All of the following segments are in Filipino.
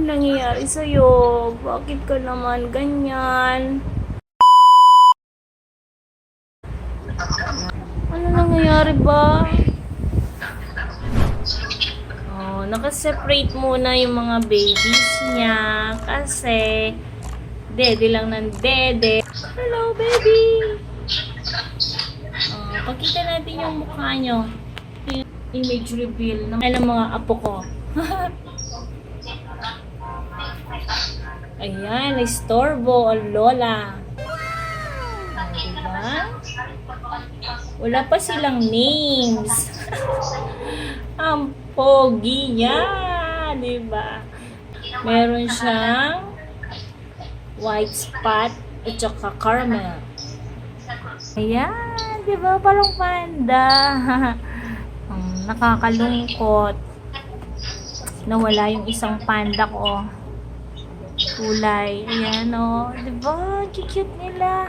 nangyayari sa'yo? Bakit ka naman ganyan? Ano nangyayari ba? Oh, nakaseparate muna yung mga babies niya kasi dede lang ng dede. Hello, baby! Oh, pakita natin yung mukha nyo. Image reveal ng mga apo ko. Ayan, istorbo o lola. Diba? Wala pa silang names. Ang pogi niya, diba? Meron siyang white spot at saka caramel. Ayan, diba? Parang panda. Nakakalungkot. Nawala yung isang panda ko. Kulay. Ayan, o. Diba? Cute nila.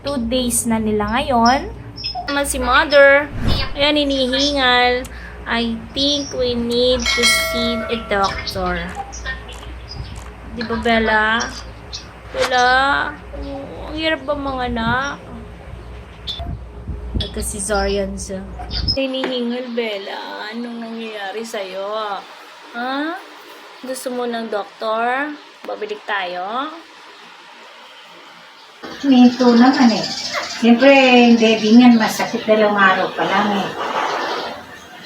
2 days na nila ngayon. Naman si mother. Ayan, hinihingal. I think we need to see a doctor. Diba, Bella? Bella? Oh, ang hirap ba mga anak? Nagka-cesarean siya. Hinihingal, Bella. Anong nangyayari sa'yo? Ha? Gusto mo ng doktor? Babalik tayo? Minto naman eh. Siyempre, baby niyan, masakit 2 araw pa lang eh.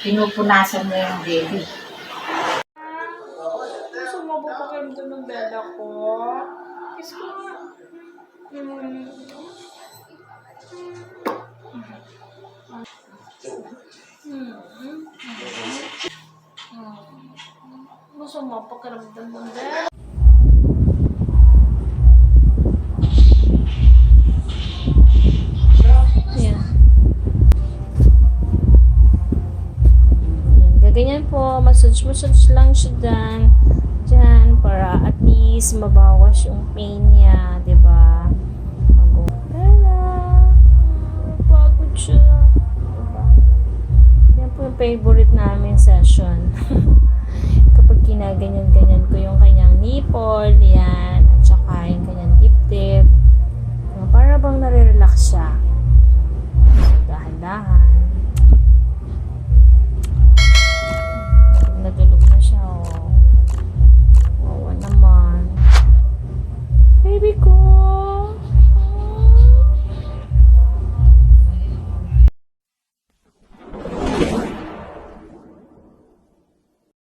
Pinupunasan mo yung baby. Gusto mo ba pakiramdam ng Bella ko? Kiss ko nga. Gusto mo pakiramdam ng Bella? Yan. Ganyan po, massage lang siya dyan, para at least mabawas yung pain niya, diba? Pagod siya, diba? Yan po yung favorite namin session. Kapag kinaganyan-ganyan ko yung kanyang nipple, yan, at saka yung kanyang dip-dip, para bang nare-relax siya. Dahan-dahan.